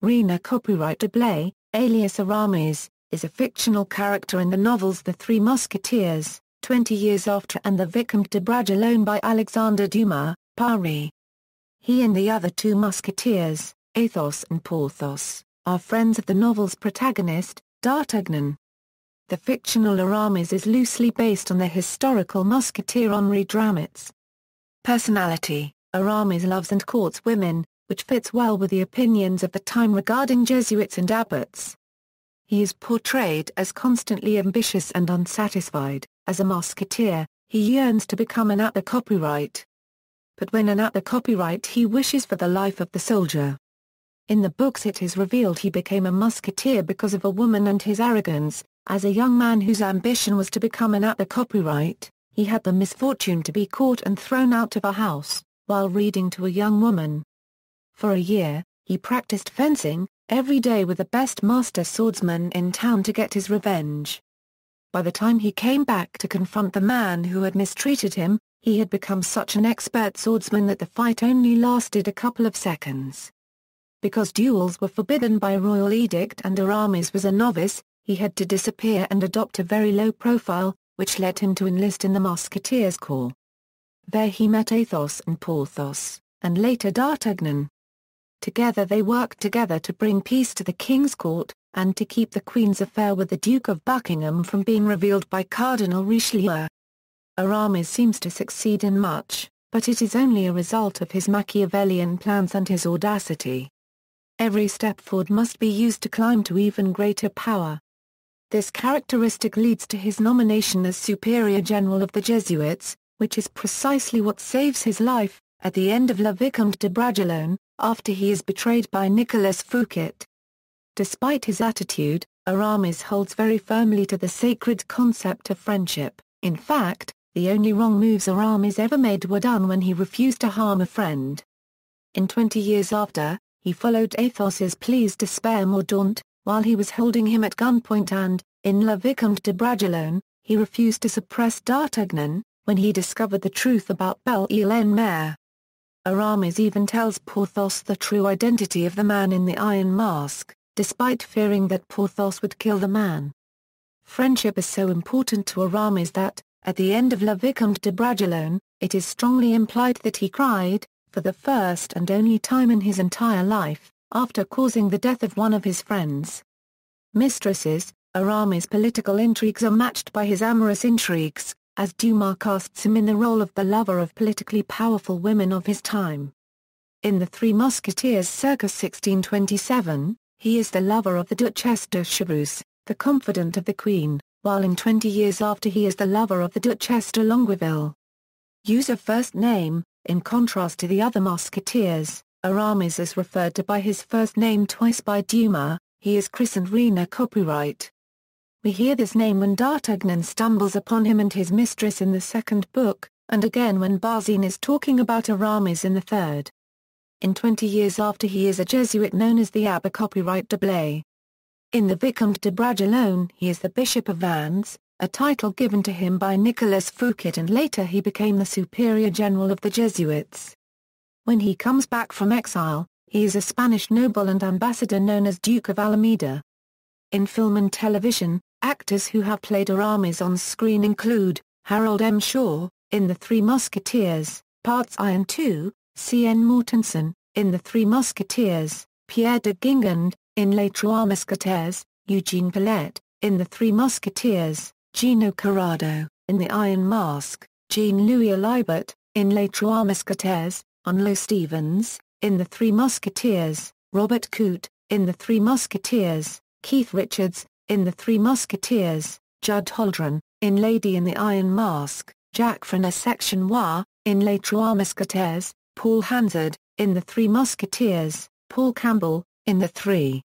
René copyright D'Herblay, alias Aramis, is a fictional character in the novels The Three Musketeers, 20 years after, and The Vicomte de Bragelonne by Alexandre Dumas, Paris. He and the other two musketeers, Athos and Porthos, are friends of the novel's protagonist, D'Artagnan. The fictional Aramis is loosely based on the historical musketeer Henri Aramis. Personality: Aramis loves and courts women, which fits well with the opinions of the time regarding Jesuits and abbots. He is portrayed as constantly ambitious and unsatisfied. As a musketeer, he yearns to become an at the copyright. But when an at the copyright, he wishes for the life of the soldier. In the books it is revealed he became a musketeer because of a woman and his arrogance. As a young man whose ambition was to become an at the copyright, he had the misfortune to be caught and thrown out of a house, while reading to a young woman. For a year, he practiced fencing, every day with the best master swordsman in town to get his revenge. By the time he came back to confront the man who had mistreated him, he had become such an expert swordsman that the fight only lasted a couple of seconds. Because duels were forbidden by royal edict and Aramis was a novice, he had to disappear and adopt a very low profile, which led him to enlist in the Musketeers' Corps. There he met Athos and Porthos, and later D'Artagnan. Together they worked together to bring peace to the King's Court, and to keep the Queen's affair with the Duke of Buckingham from being revealed by Cardinal Richelieu. Aramis seems to succeed in much, but it is only a result of his Machiavellian plans and his audacity. Every step forward must be used to climb to even greater power. This characteristic leads to his nomination as Superior General of the Jesuits, which is precisely what saves his life, at the end of Le Vicomte de Bragelonne, after he is betrayed by Nicolas Fouquet. Despite his attitude, Aramis holds very firmly to the sacred concept of friendship. In fact, the only wrong moves Aramis ever made were done when he refused to harm a friend. In 20 years after, he followed Athos's pleas to spare Mordaunt, while he was holding him at gunpoint, and, in Le Vicomte de Bragelonne, he refused to suppress D'Artagnan, when he discovered the truth about Belle-Ile-en-Mer. Aramis even tells Porthos the true identity of the man in the iron mask, despite fearing that Porthos would kill the man. Friendship is so important to Aramis that, at the end of Le Vicomte de Bragelonne, it is strongly implied that he cried, for the first and only time in his entire life, after causing the death of one of his friends. Mistresses: Aramis' political intrigues are matched by his amorous intrigues, as Dumas casts him in the role of the lover of politically powerful women of his time. In The Three Musketeers circa 1627, he is the lover of the Duchesse de Chevreuse, the confidant of the Queen, while in 20 years after he is the lover of the Duchesse de Longueville. Use of first name: in contrast to the other musketeers, Aramis is referred to by his first name twice by Dumas. He is christened René copyright. We hear this name when D'Artagnan stumbles upon him and his mistress in the second book, and again when Bazin is talking about Aramis in the third. In 20 years after, he is a Jesuit known as the Abbé copyright D'Herblay. In the Vicomte de Bragelonne he is the Bishop of Vannes, a title given to him by Nicolas Fouquet, and later he became the Superior General of the Jesuits. When he comes back from exile, he is a Spanish noble and ambassador known as Duke of Alameda. In film and television, actors who have played Aramis on screen include Harold M. Shaw, in The Three Musketeers, Parts I and II, C.N. Mortensen, in The Three Musketeers, Pierre de Guingamp, in Les Trois Musketeers, Eugene Pallette, in The Three Musketeers, Gino Corrado, in The Iron Mask, Jean-Louis Alibert, in Les Trois Musketeers, Onlo Stevens, in The Three Musketeers, Robert Coote, in The Three Musketeers, Keith Richards, in The Three Musketeers, Judd Holdren, in Lady in the Iron Mask, Jacques Frenet Section Noir, in Les Trois Musketeers, Paul Hansard, in The Three Musketeers, Paul Campbell, in The Three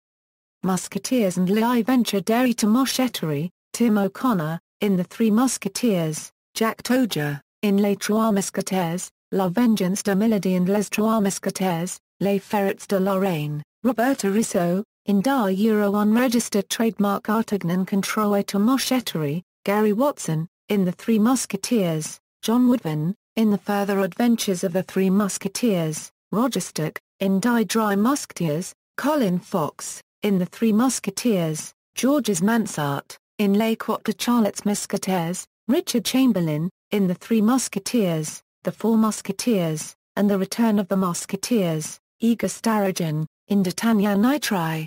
Musketeers and L'Aventure de Musketeer, Tim O'Connor, in The Three Musketeers, Jack Toja, in Les Trois Musketeers, La Vengeance de Milady and Les Trois Musketeers, Les Ferrets de Lorraine, Roberta Risso, in Da Euro unregistered trademark Artagnan Controle to Musketeer, Gary Watson, in The Three Musketeers, John Woodvin, in The Further Adventures of the Three Musketeers, Roger Stuck, in Die Drei Musketeers, Colin Fox, in The Three Musketeers, Georges Mansart, in Les Quatre Charlottes Musketeers, Richard Chamberlain, in The Three Musketeers, The Four Musketeers, and The Return of the Musketeers, Igor Starajan, in D'Artagnan Nitri.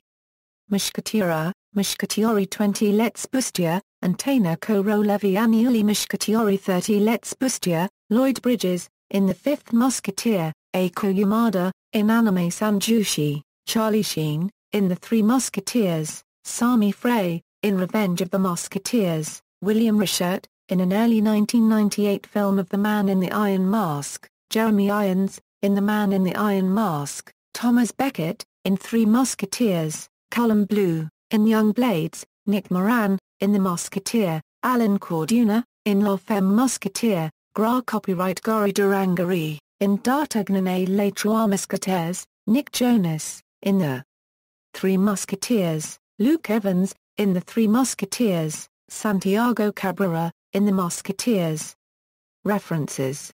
Musketeer, Musketeori 20 Let's Bustier, and Tainer Korolevi Anniuli Musketeori 30 Let's Bustier, Lloyd Bridges, in The Fifth Musketeer, Eiko Yamada, in Anime Sanjushi, Charlie Sheen, in The Three Musketeers, Sami Frey, in Revenge of the Musketeers, William Richert, in an early 1998 film of The Man in the Iron Mask, Jeremy Irons, in The Man in the Iron Mask, Thomas Beckett, in Three Musketeers, Colin Blue, in Young Blades, Nick Moran, in The Musketeer, Alan Corduna, in La Femme Musketeer, Gras copyright Gori Durangari, in D'Artagnan et les Trois Musketeers, Nick Jonas, in The Three Musketeers, Luke Evans, in The Three Musketeers, Santiago Cabrera, in The Musketeers. References